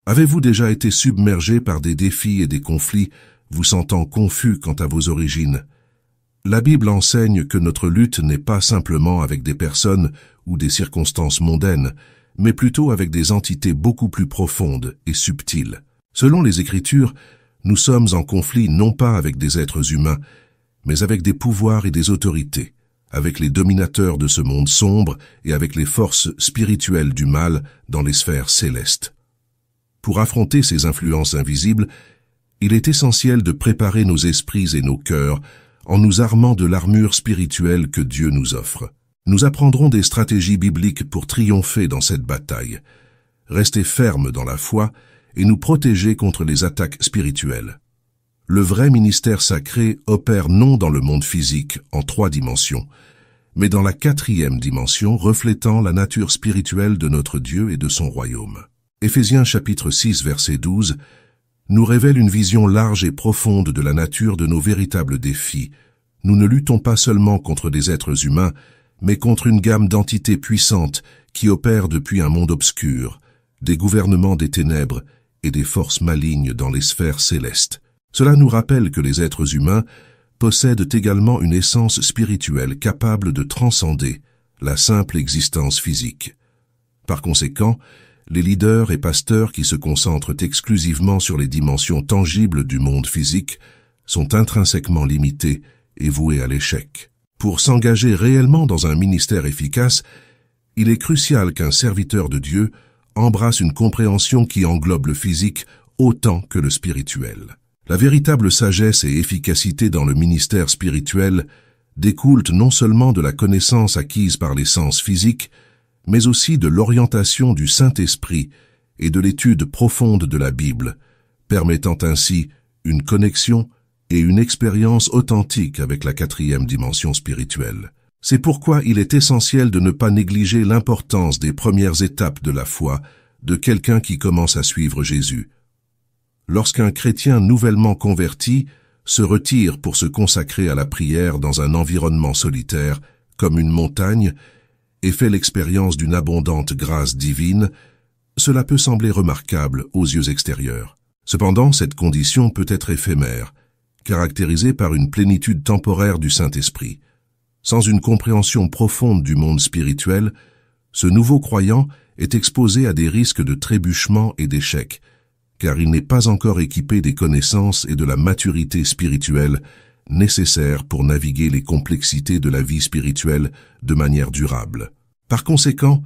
Avez-vous déjà été submergé par des défis et des conflits, vous sentant confus quant à vos origines? La Bible enseigne que notre lutte n'est pas simplement avec des personnes ou des circonstances mondaines, mais plutôt avec des entités beaucoup plus profondes et subtiles. Selon les Écritures, nous sommes en conflit non pas avec des êtres humains, mais avec des pouvoirs et des autorités, avec les dominateurs de ce monde sombre et avec les forces spirituelles du mal dans les sphères célestes. Pour affronter ces influences invisibles, il est essentiel de préparer nos esprits et nos cœurs en nous armant de l'armure spirituelle que Dieu nous offre. Nous apprendrons des stratégies bibliques pour triompher dans cette bataille, rester fermes dans la foi et nous protéger contre les attaques spirituelles. Le vrai ministère sacré opère non dans le monde physique, en 3 dimensions, mais dans la 4e dimension reflétant la nature spirituelle de notre Dieu et de son royaume. Éphésiens chapitre 6 verset 12 nous révèle une vision large et profonde de la nature de nos véritables défis. Nous ne luttons pas seulement contre des êtres humains, mais contre une gamme d'entités puissantes qui opèrent depuis un monde obscur, des gouvernements des ténèbres et des forces malignes dans les sphères célestes. Cela nous rappelle que les êtres humains possèdent également une essence spirituelle capable de transcender la simple existence physique. Par conséquent, les leaders et pasteurs qui se concentrent exclusivement sur les dimensions tangibles du monde physique sont intrinsèquement limités et voués à l'échec. Pour s'engager réellement dans un ministère efficace, il est crucial qu'un serviteur de Dieu embrasse une compréhension qui englobe le physique autant que le spirituel. La véritable sagesse et efficacité dans le ministère spirituel découlent non seulement de la connaissance acquise par les sens physiques, mais aussi de l'orientation du Saint-Esprit et de l'étude profonde de la Bible, permettant ainsi une connexion et une expérience authentique avec la 4e dimension spirituelle. C'est pourquoi il est essentiel de ne pas négliger l'importance des premières étapes de la foi de quelqu'un qui commence à suivre Jésus. Lorsqu'un chrétien nouvellement converti se retire pour se consacrer à la prière dans un environnement solitaire, comme une montagne, et fait l'expérience d'une abondante grâce divine, cela peut sembler remarquable aux yeux extérieurs. Cependant, cette condition peut être éphémère, caractérisée par une plénitude temporaire du Saint-Esprit. Sans une compréhension profonde du monde spirituel, ce nouveau croyant est exposé à des risques de trébuchement et d'échec, car il n'est pas encore équipé des connaissances et de la maturité spirituelle nécessaires pour naviguer les complexités de la vie spirituelle de manière durable. Par conséquent,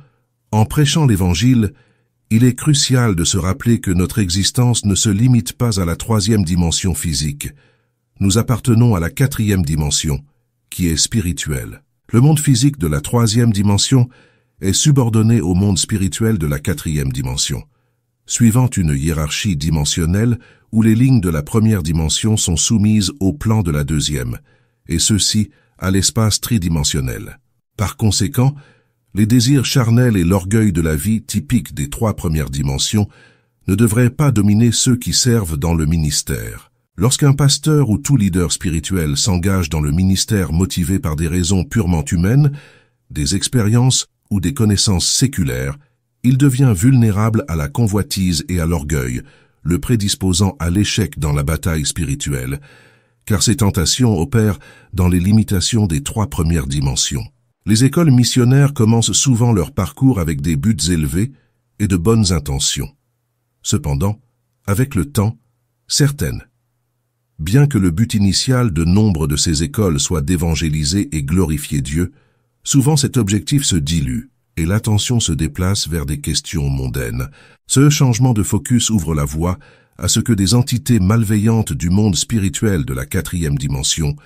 en prêchant l'Évangile, il est crucial de se rappeler que notre existence ne se limite pas à la 3e dimension physique. Nous appartenons à la 4e dimension, qui est spirituelle. Le monde physique de la 3e dimension est subordonné au monde spirituel de la 4e dimension, suivant une hiérarchie dimensionnelle où les lignes de la 1re dimension sont soumises au plan de la 2e, et ceux-ci à l'espace tridimensionnel. Par conséquent, les désirs charnels et l'orgueil de la vie typiques des 3 premières dimensions ne devraient pas dominer ceux qui servent dans le ministère. Lorsqu'un pasteur ou tout leader spirituel s'engage dans le ministère motivé par des raisons purement humaines, des expériences ou des connaissances séculaires, il devient vulnérable à la convoitise et à l'orgueil, le prédisposant à l'échec dans la bataille spirituelle, car ces tentations opèrent dans les limitations des 3 premières dimensions. Les écoles missionnaires commencent souvent leur parcours avec des buts élevés et de bonnes intentions. Cependant, avec le temps, certaines, bien que le but initial de nombre de ces écoles soit d'évangéliser et glorifier Dieu, souvent cet objectif se dilue et l'attention se déplace vers des questions mondaines. Ce changement de focus ouvre la voie à ce que des entités malveillantes du monde spirituel de la 4e dimension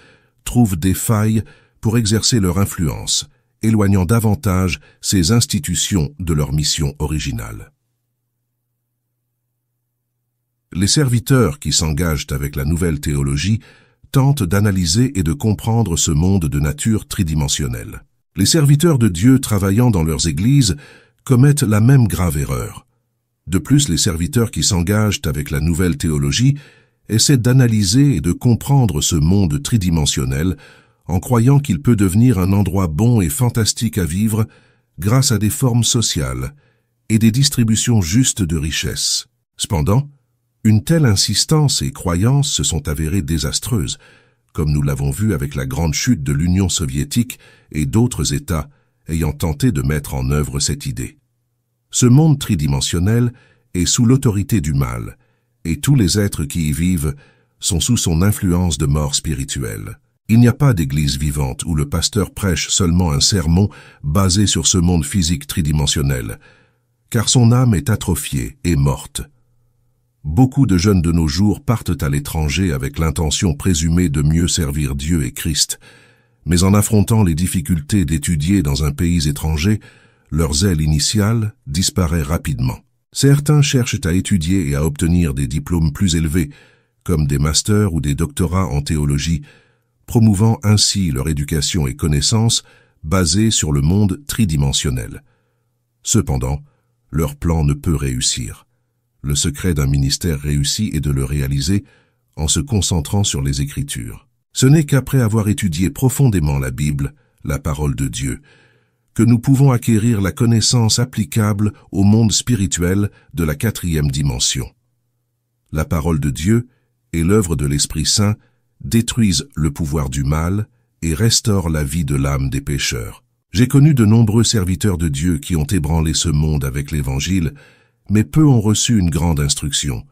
trouvent des failles pour exercer leur influence, éloignant davantage ces institutions de leur mission originale. Les serviteurs qui s'engagent avec la nouvelle théologie tentent d'analyser et de comprendre ce monde de nature tridimensionnelle. Les serviteurs de Dieu travaillant dans leurs églises commettent la même grave erreur. De plus, les serviteurs qui s'engagent avec la nouvelle théologie essaient d'analyser et de comprendre ce monde tridimensionnel en croyant qu'il peut devenir un endroit bon et fantastique à vivre grâce à des formes sociales et des distributions justes de richesses. Cependant, une telle insistance et croyance se sont avérées désastreuses, comme nous l'avons vu avec la grande chute de l'Union soviétique et d'autres États ayant tenté de mettre en œuvre cette idée. Ce monde tridimensionnel est sous l'autorité du mal, et tous les êtres qui y vivent sont sous son influence de mort spirituelle. Il n'y a pas d'église vivante où le pasteur prêche seulement un sermon basé sur ce monde physique tridimensionnel, car son âme est atrophiée et morte. Beaucoup de jeunes de nos jours partent à l'étranger avec l'intention présumée de mieux servir Dieu et Christ, mais en affrontant les difficultés d'étudier dans un pays étranger, leur zèle initial disparaît rapidement. Certains cherchent à étudier et à obtenir des diplômes plus élevés, comme des masters ou des doctorats en théologie, promouvant ainsi leur éducation et connaissances basées sur le monde tridimensionnel. Cependant, leur plan ne peut réussir. Le secret d'un ministère réussi est de le réaliser en se concentrant sur les Écritures. Ce n'est qu'après avoir étudié profondément la Bible, la parole de Dieu, que nous pouvons acquérir la connaissance applicable au monde spirituel de la 4e dimension. La parole de Dieu et l'œuvre de l'Esprit Saint détruisent le pouvoir du mal et restaurent la vie de l'âme des pécheurs. J'ai connu de nombreux serviteurs de Dieu qui ont ébranlé ce monde avec l'Évangile, mais peu ont reçu une grande instruction.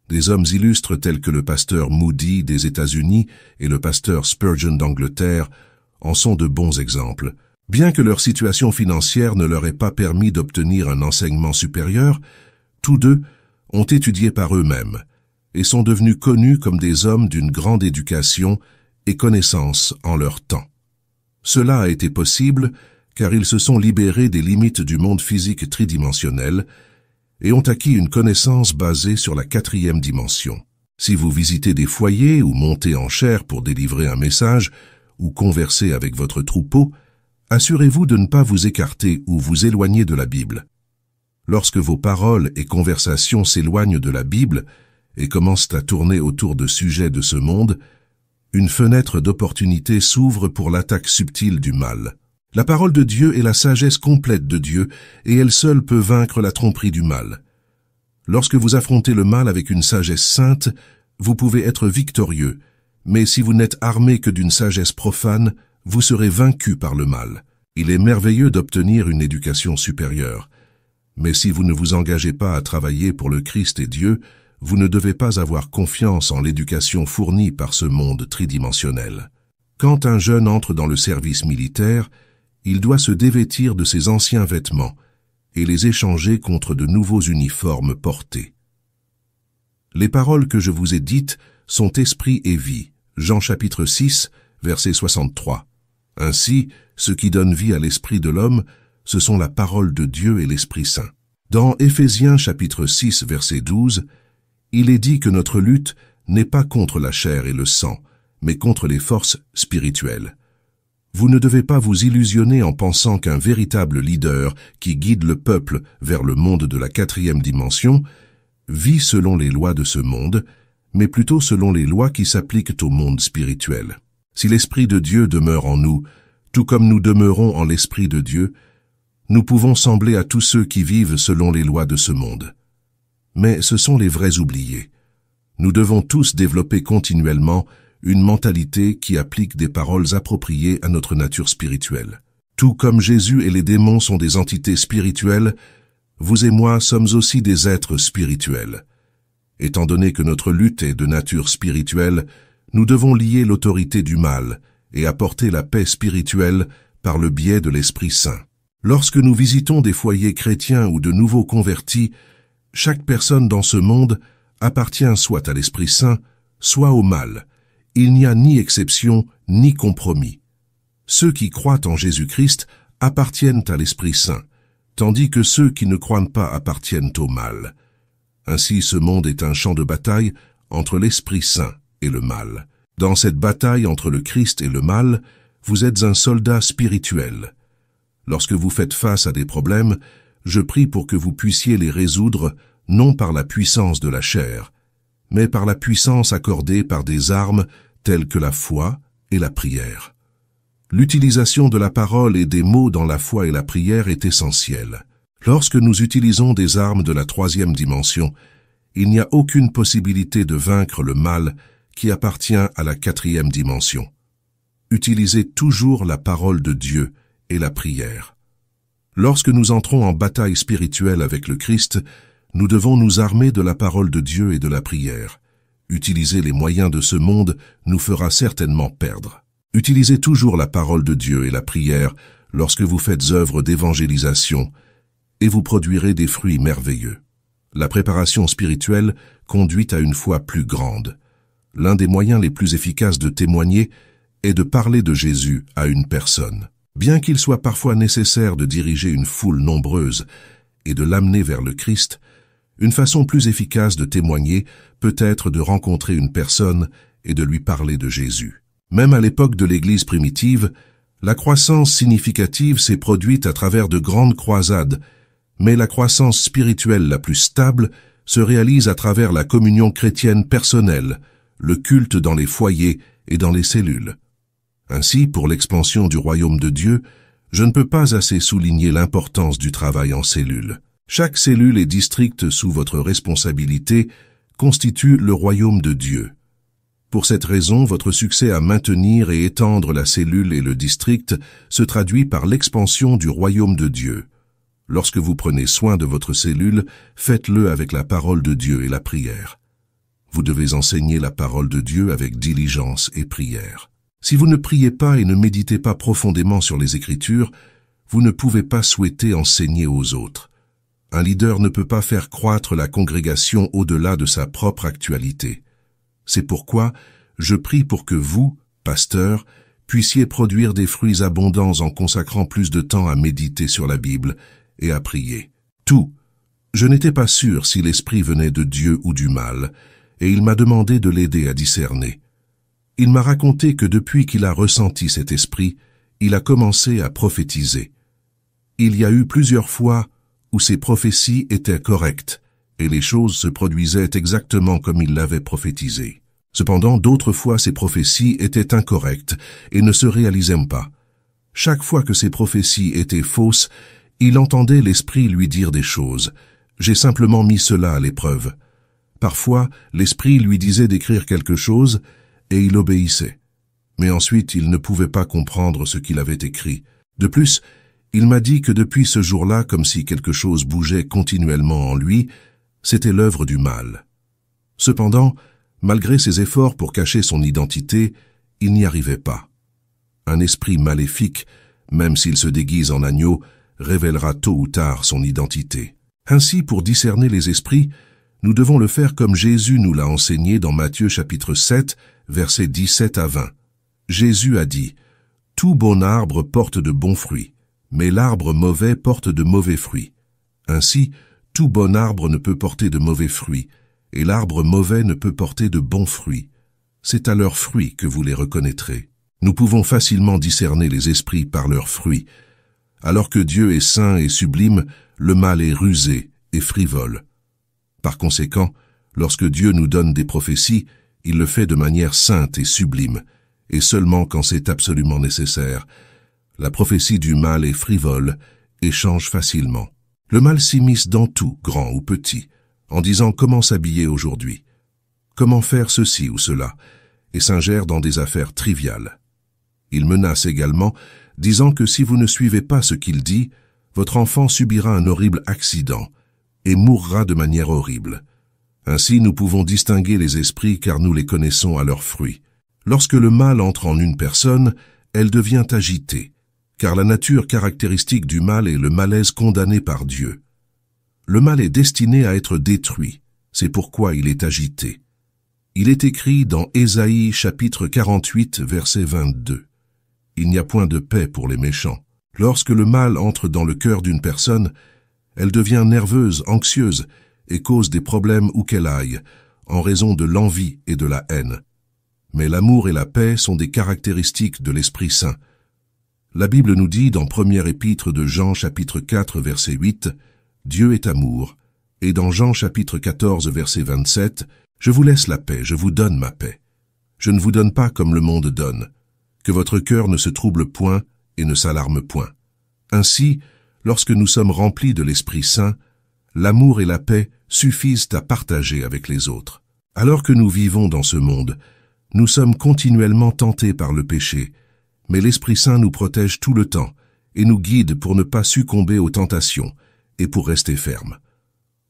Des hommes illustres tels que le pasteur Moody des États-Unis et le pasteur Spurgeon d'Angleterre en sont de bons exemples. Bien que leur situation financière ne leur ait pas permis d'obtenir un enseignement supérieur, tous deux ont étudié par eux-mêmes et sont devenus connus comme des hommes d'une grande éducation et connaissance en leur temps. Cela a été possible car ils se sont libérés des limites du monde physique tridimensionnel et ont acquis une connaissance basée sur la 4e dimension. Si vous visitez des foyers ou montez en chair pour délivrer un message ou converser avec votre troupeau, assurez-vous de ne pas vous écarter ou vous éloigner de la Bible. Lorsque vos paroles et conversations s'éloignent de la Bible et commencent à tourner autour de sujets de ce monde, une fenêtre d'opportunité s'ouvre pour l'attaque subtile du mal. La parole de Dieu est la sagesse complète de Dieu et elle seule peut vaincre la tromperie du mal. Lorsque vous affrontez le mal avec une sagesse sainte, vous pouvez être victorieux, mais si vous n'êtes armé que d'une sagesse profane, vous serez vaincu par le mal. Il est merveilleux d'obtenir une éducation supérieure, mais si vous ne vous engagez pas à travailler pour le Christ et Dieu, vous ne devez pas avoir confiance en l'éducation fournie par ce monde tridimensionnel. Quand un jeune entre dans le service militaire, il doit se dévêtir de ses anciens vêtements et les échanger contre de nouveaux uniformes portés. Les paroles que je vous ai dites sont esprit et vie. Jean chapitre 6, verset 63. Ainsi, ce qui donne vie à l'esprit de l'homme, ce sont la parole de Dieu et l'Esprit Saint. Dans Éphésiens chapitre 6, verset 12, il est dit que notre lutte n'est pas contre la chair et le sang, mais contre les forces spirituelles. Vous ne devez pas vous illusionner en pensant qu'un véritable leader qui guide le peuple vers le monde de la 4e dimension vit selon les lois de ce monde, mais plutôt selon les lois qui s'appliquent au monde spirituel. Si l'Esprit de Dieu demeure en nous, tout comme nous demeurons en l'Esprit de Dieu, nous pouvons sembler à tous ceux qui vivent selon les lois de ce monde. Mais ce sont les vrais oubliés. Nous devons tous développer continuellement une mentalité qui applique des paroles appropriées à notre nature spirituelle. Tout comme Jésus et les démons sont des entités spirituelles, vous et moi sommes aussi des êtres spirituels. Étant donné que notre lutte est de nature spirituelle, nous devons lier l'autorité du mal et apporter la paix spirituelle par le biais de l'Esprit Saint. Lorsque nous visitons des foyers chrétiens ou de nouveaux convertis, chaque personne dans ce monde appartient soit à l'Esprit Saint, soit au mal. Il n'y a ni exception, ni compromis. Ceux qui croient en Jésus-Christ appartiennent à l'Esprit Saint, tandis que ceux qui ne croient pas appartiennent au mal. Ainsi, ce monde est un champ de bataille entre l'Esprit Saint et le mal. Dans cette bataille entre le Christ et le mal, vous êtes un soldat spirituel. Lorsque vous faites face à des problèmes, je prie pour que vous puissiez les résoudre non par la puissance de la chair, mais par la puissance accordée par des armes telles que la foi et la prière. L'utilisation de la parole et des mots dans la foi et la prière est essentielle. Lorsque nous utilisons des armes de la 3e dimension, il n'y a aucune possibilité de vaincre le mal qui appartient à la 4e dimension. Utilisez toujours la parole de Dieu et la prière. Lorsque nous entrons en bataille spirituelle avec le Christ, nous devons nous armer de la parole de Dieu et de la prière. Utiliser les moyens de ce monde nous fera certainement perdre. Utilisez toujours la parole de Dieu et la prière lorsque vous faites œuvre d'évangélisation, et vous produirez des fruits merveilleux. La préparation spirituelle conduit à une foi plus grande. L'un des moyens les plus efficaces de témoigner est de parler de Jésus à une personne. Bien qu'il soit parfois nécessaire de diriger une foule nombreuse et de l'amener vers le Christ, une façon plus efficace de témoigner peut être de rencontrer une personne et de lui parler de Jésus. Même à l'époque de l'Église primitive, la croissance significative s'est produite à travers de grandes croisades, mais la croissance spirituelle la plus stable se réalise à travers la communion chrétienne personnelle, le culte dans les foyers et dans les cellules. Ainsi, pour l'expansion du royaume de Dieu, je ne peux pas assez souligner l'importance du travail en cellule. Chaque cellule et district sous votre responsabilité constitue le royaume de Dieu. Pour cette raison, votre succès à maintenir et étendre la cellule et le district se traduit par l'expansion du royaume de Dieu. Lorsque vous prenez soin de votre cellule, faites-le avec la parole de Dieu et la prière. Vous devez enseigner la parole de Dieu avec diligence et prière. Si vous ne priez pas et ne méditez pas profondément sur les Écritures, vous ne pouvez pas souhaiter enseigner aux autres. Un leader ne peut pas faire croître la congrégation au-delà de sa propre actualité. C'est pourquoi je prie pour que vous, pasteurs, puissiez produire des fruits abondants en consacrant plus de temps à méditer sur la Bible et à prier. Tout. Je n'étais pas sûr si l'esprit venait de Dieu ou du mal, et il m'a demandé de l'aider à discerner. Il m'a raconté que depuis qu'il a ressenti cet esprit, il a commencé à prophétiser. Il y a eu plusieurs fois où ses prophéties étaient correctes, et les choses se produisaient exactement comme il l'avait prophétisé. Cependant, d'autres fois ces prophéties étaient incorrectes et ne se réalisaient pas. Chaque fois que ces prophéties étaient fausses, il entendait l'esprit lui dire des choses. J'ai simplement mis cela à l'épreuve. Parfois, l'esprit lui disait d'écrire quelque chose, et il obéissait. Mais ensuite, il ne pouvait pas comprendre ce qu'il avait écrit. De plus, il m'a dit que depuis ce jour-là, comme si quelque chose bougeait continuellement en lui, c'était l'œuvre du mal. Cependant, malgré ses efforts pour cacher son identité, il n'y arrivait pas. Un esprit maléfique, même s'il se déguise en agneau, révélera tôt ou tard son identité. Ainsi, pour discerner les esprits, nous devons le faire comme Jésus nous l'a enseigné dans Matthieu chapitre 7, versets 17 à 20. Jésus a dit, « Tout bon arbre porte de bons fruits, mais l'arbre mauvais porte de mauvais fruits. Ainsi, tout bon arbre ne peut porter de mauvais fruits, et l'arbre mauvais ne peut porter de bons fruits. C'est à leurs fruits que vous les reconnaîtrez. » Nous pouvons facilement discerner les esprits par leurs fruits. Alors que Dieu est saint et sublime, le mal est rusé et frivole. Par conséquent, lorsque Dieu nous donne des prophéties, il le fait de manière sainte et sublime, et seulement quand c'est absolument nécessaire. La prophétie du mal est frivole et change facilement. Le mal s'immisce dans tout, grand ou petit, en disant comment s'habiller aujourd'hui, comment faire ceci ou cela, et s'ingère dans des affaires triviales. Il menace également, disant que si vous ne suivez pas ce qu'il dit, votre enfant subira un horrible accident et mourra de manière horrible. Ainsi, nous pouvons distinguer les esprits car nous les connaissons à leurs fruits. Lorsque le mal entre en une personne, elle devient agitée, car la nature caractéristique du mal est le malaise condamné par Dieu. Le mal est destiné à être détruit, c'est pourquoi il est agité. Il est écrit dans Ésaïe chapitre 48, verset 22. Il n'y a point de paix pour les méchants. Lorsque le mal entre dans le cœur d'une personne, elle devient nerveuse, anxieuse, et cause des problèmes où qu'elle aille, en raison de l'envie et de la haine. Mais l'amour et la paix sont des caractéristiques de l'Esprit Saint. La Bible nous dit dans première épître de Jean chapitre 4 verset 8, « Dieu est amour », et dans Jean chapitre 14 verset 27, « Je vous laisse la paix, je vous donne ma paix. Je ne vous donne pas comme le monde donne. Que votre cœur ne se trouble point et ne s'alarme point. » Ainsi, lorsque nous sommes remplis de l'Esprit Saint, L'amour et la paix suffisent à partager avec les autres. Alors que nous vivons dans ce monde, nous sommes continuellement tentés par le péché, mais l'Esprit Saint nous protège tout le temps et nous guide pour ne pas succomber aux tentations et pour rester fermes.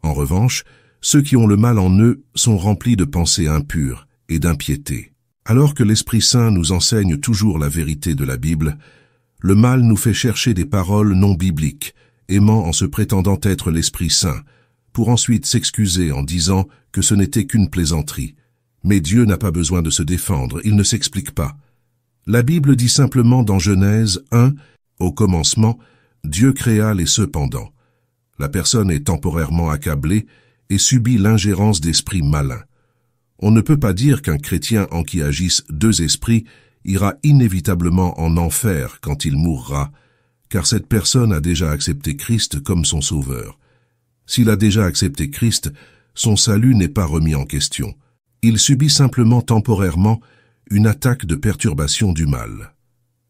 En revanche, ceux qui ont le mal en eux sont remplis de pensées impures et d'impiété. Alors que l'Esprit Saint nous enseigne toujours la vérité de la Bible, le mal nous fait chercher des paroles non bibliques, aimant en se prétendant être l'Esprit Saint, pour ensuite s'excuser en disant que ce n'était qu'une plaisanterie. Mais Dieu n'a pas besoin de se défendre, il ne s'explique pas. La Bible dit simplement dans Genèse 1, « Au commencement, Dieu créa les cependant ». La personne est temporairement accablée et subit l'ingérence d'esprits malins. On ne peut pas dire qu'un chrétien en qui agissent deux esprits ira inévitablement en enfer quand il mourra, car cette personne a déjà accepté Christ comme son sauveur. S'il a déjà accepté Christ, son salut n'est pas remis en question. Il subit simplement temporairement une attaque de perturbation du mal.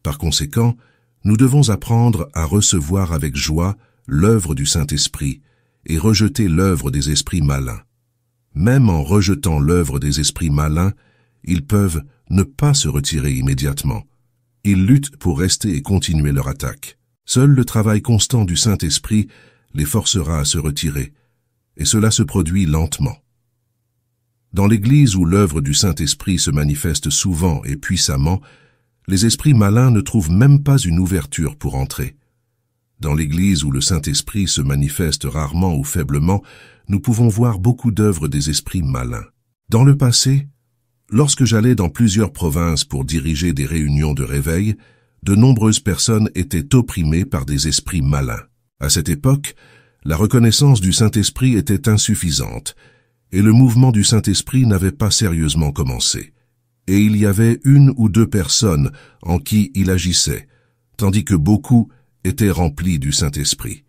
Par conséquent, nous devons apprendre à recevoir avec joie l'œuvre du Saint-Esprit et rejeter l'œuvre des esprits malins. Même en rejetant l'œuvre des esprits malins, ils peuvent ne pas se retirer immédiatement. Ils luttent pour rester et continuer leur attaque. Seul le travail constant du Saint-Esprit les forcera à se retirer, et cela se produit lentement. Dans l'Église où l'œuvre du Saint-Esprit se manifeste souvent et puissamment, les esprits malins ne trouvent même pas une ouverture pour entrer. Dans l'Église où le Saint-Esprit se manifeste rarement ou faiblement, nous pouvons voir beaucoup d'œuvres des esprits malins. Dans le passé, lorsque j'allais dans plusieurs provinces pour diriger des réunions de réveil, de nombreuses personnes étaient opprimées par des esprits malins. À cette époque, la reconnaissance du Saint-Esprit était insuffisante, et le mouvement du Saint-Esprit n'avait pas sérieusement commencé. Et il y avait une ou deux personnes en qui il agissait, tandis que beaucoup étaient remplis du Saint-Esprit.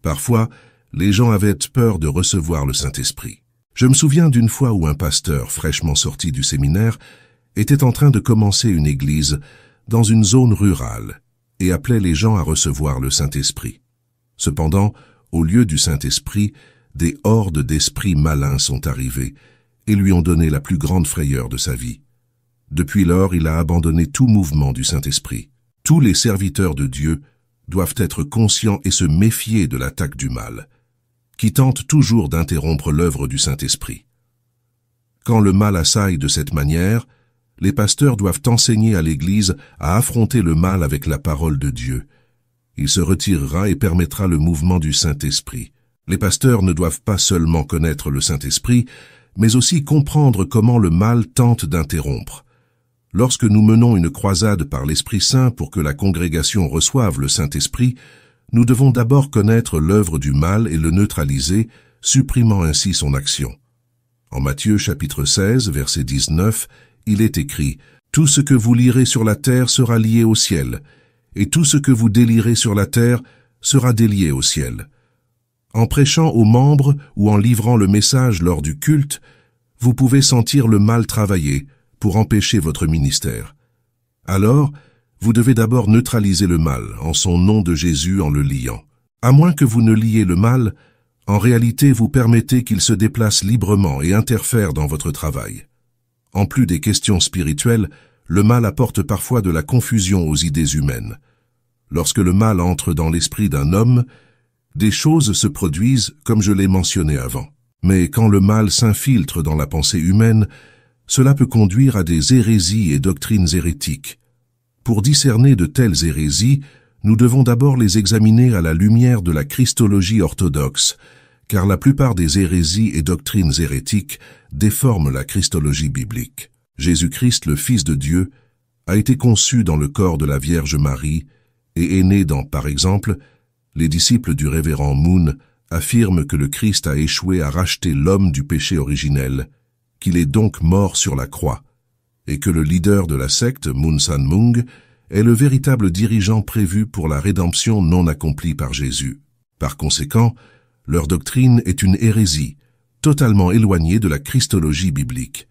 Parfois, les gens avaient peur de recevoir le Saint-Esprit. Je me souviens d'une fois où un pasteur, fraîchement sorti du séminaire, était en train de commencer une église dans une zone rurale et appelait les gens à recevoir le Saint-Esprit. Cependant, au lieu du Saint-Esprit, des hordes d'esprits malins sont arrivés et lui ont donné la plus grande frayeur de sa vie. Depuis lors, il a abandonné tout mouvement du Saint-Esprit. Tous les serviteurs de Dieu doivent être conscients et se méfier de l'attaque du mal, qui tente toujours d'interrompre l'œuvre du Saint-Esprit. Quand le mal assaille de cette manière, les pasteurs doivent enseigner à l'Église à affronter le mal avec la parole de Dieu. Il se retirera et permettra le mouvement du Saint-Esprit. Les pasteurs ne doivent pas seulement connaître le Saint-Esprit, mais aussi comprendre comment le mal tente d'interrompre. Lorsque nous menons une croisade par l'Esprit Saint pour que la congrégation reçoive le Saint-Esprit, nous devons d'abord connaître l'œuvre du mal et le neutraliser, supprimant ainsi son action. En Matthieu chapitre 16, verset 19, il est écrit « Tout ce que vous lirez sur la terre sera lié au ciel, et tout ce que vous délierez sur la terre sera délié au ciel. » En prêchant aux membres ou en livrant le message lors du culte, vous pouvez sentir le mal travailler pour empêcher votre ministère. Alors, vous devez d'abord neutraliser le mal en son nom de Jésus en le liant. À moins que vous ne liez le mal, en réalité vous permettez qu'il se déplace librement et interfère dans votre travail. En plus des questions spirituelles, le mal apporte parfois de la confusion aux idées humaines. Lorsque le mal entre dans l'esprit d'un homme, des choses se produisent comme je l'ai mentionné avant. Mais quand le mal s'infiltre dans la pensée humaine, cela peut conduire à des hérésies et doctrines hérétiques. Pour discerner de telles hérésies, nous devons d'abord les examiner à la lumière de la christologie orthodoxe, car la plupart des hérésies et doctrines hérétiques déforment la christologie biblique. Jésus-Christ, le Fils de Dieu, a été conçu dans le corps de la Vierge Marie et est né dans, par exemple, les disciples du révérend Moon affirment que le Christ a échoué à racheter l'homme du péché originel, qu'il est donc mort sur la croix, et que le leader de la secte, Moon San Mung, est le véritable dirigeant prévu pour la rédemption non accomplie par Jésus. Par conséquent, leur doctrine est une hérésie, totalement éloignée de la christologie biblique.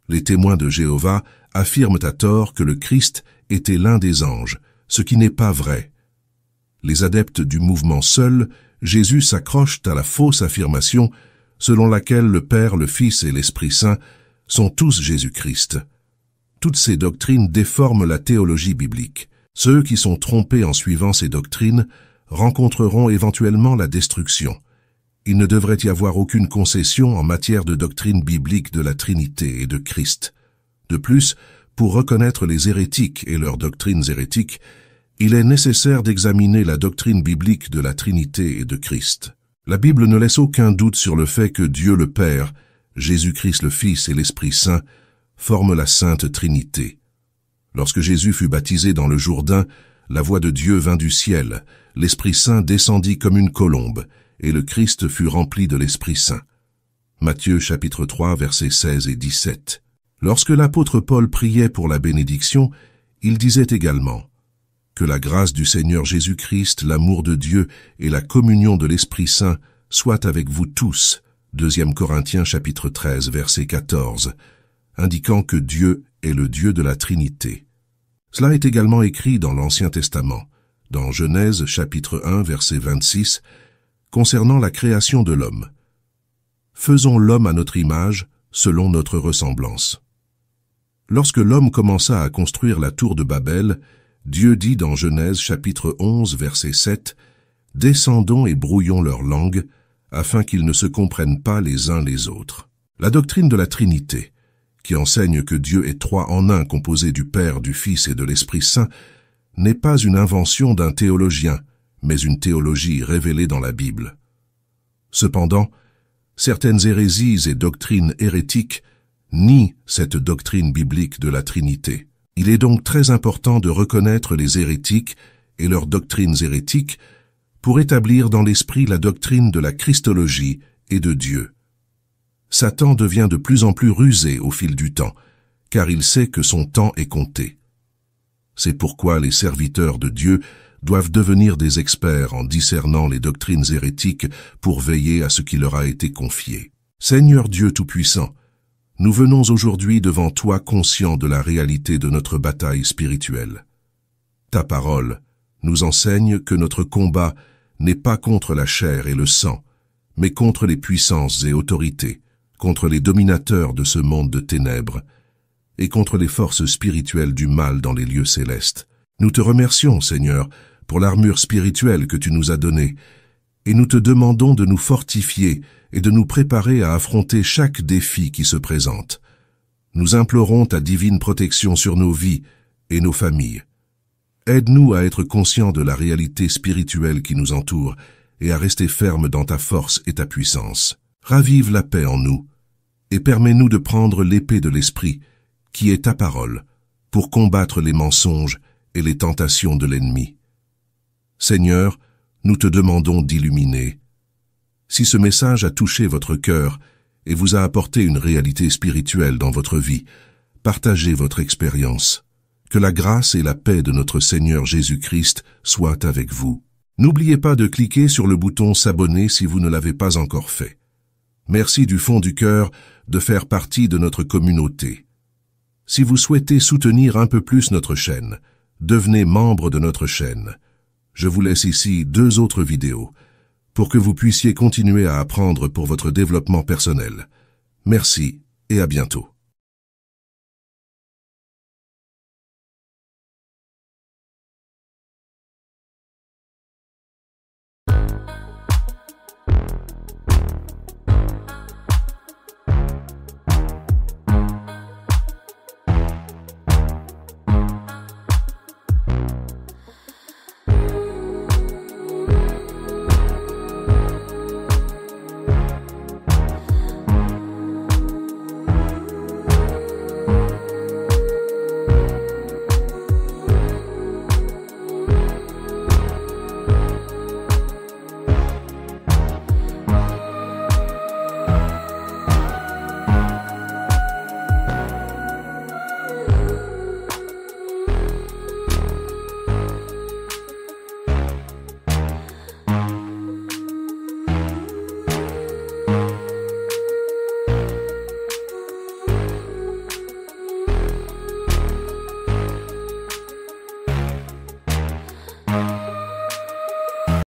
Les témoins de Jéhovah affirment à tort que le Christ était l'un des anges, ce qui n'est pas vrai. Les adeptes du mouvement seul Jésus s'accroche à la fausse affirmation selon laquelle le Père, le Fils et l'Esprit Saint sont tous Jésus-Christ. Toutes ces doctrines déforment la théologie biblique. Ceux qui sont trompés en suivant ces doctrines rencontreront éventuellement la destruction. Il ne devrait y avoir aucune concession en matière de doctrine biblique de la Trinité et de Christ. De plus, pour reconnaître les hérétiques et leurs doctrines hérétiques, il est nécessaire d'examiner la doctrine biblique de la Trinité et de Christ. La Bible ne laisse aucun doute sur le fait que Dieu le Père, Jésus-Christ le Fils et l'Esprit Saint forment la Sainte Trinité. Lorsque Jésus fut baptisé dans le Jourdain, la voix de Dieu vint du ciel, l'Esprit Saint descendit comme une colombe, et le Christ fut rempli de l'Esprit Saint. Matthieu chapitre 3 versets 16 et 17. Lorsque l'apôtre Paul priait pour la bénédiction, il disait également « Que la grâce du Seigneur Jésus-Christ, l'amour de Dieu et la communion de l'Esprit Saint soient avec vous tous » 2 Corinthiens chapitre 13 verset 14, indiquant que Dieu est le Dieu de la Trinité. Cela est également écrit dans l'Ancien Testament, dans Genèse chapitre 1 verset 26, concernant la création de l'homme. « Faisons l'homme à notre image, selon notre ressemblance. » Lorsque l'homme commença à construire la tour de Babel, Dieu dit dans Genèse chapitre 11 verset 7, « Descendons et brouillons leur langue, afin qu'ils ne se comprennent pas les uns les autres. » La doctrine de la Trinité, qui enseigne que Dieu est trois en un composé du Père, du Fils et de l'Esprit Saint, n'est pas une invention d'un théologien, mais une théologie révélée dans la Bible. Cependant, certaines hérésies et doctrines hérétiques nient cette doctrine biblique de la Trinité. Il est donc très important de reconnaître les hérétiques et leurs doctrines hérétiques pour établir dans l'esprit la doctrine de la Christologie et de Dieu. Satan devient de plus en plus rusé au fil du temps, car il sait que son temps est compté. C'est pourquoi les serviteurs de Dieu doivent devenir des experts en discernant les doctrines hérétiques pour veiller à ce qui leur a été confié. Seigneur Dieu Tout-Puissant, nous venons aujourd'hui devant toi conscients de la réalité de notre bataille spirituelle. Ta parole nous enseigne que notre combat n'est pas contre la chair et le sang, mais contre les puissances et autorités, contre les dominateurs de ce monde de ténèbres, et contre les forces spirituelles du mal dans les lieux célestes. Nous te remercions, Seigneur, pour l'armure spirituelle que tu nous as donnée, et nous te demandons de nous fortifier et de nous préparer à affronter chaque défi qui se présente. Nous implorons ta divine protection sur nos vies et nos familles. Aide-nous à être conscients de la réalité spirituelle qui nous entoure et à rester fermes dans ta force et ta puissance. Ravive la paix en nous et permets-nous de prendre l'épée de l'Esprit, qui est ta parole, pour combattre les mensonges et les tentations de l'ennemi. Seigneur, nous te demandons d'illuminer. Si ce message a touché votre cœur et vous a apporté une réalité spirituelle dans votre vie, partagez votre expérience. Que la grâce et la paix de notre Seigneur Jésus-Christ soient avec vous. N'oubliez pas de cliquer sur le bouton s'abonner si vous ne l'avez pas encore fait. Merci du fond du cœur de faire partie de notre communauté. Si vous souhaitez soutenir un peu plus notre chaîne, devenez membre de notre chaîne. Je vous laisse ici 2 autres vidéos pour que vous puissiez continuer à apprendre pour votre développement personnel. Merci et à bientôt.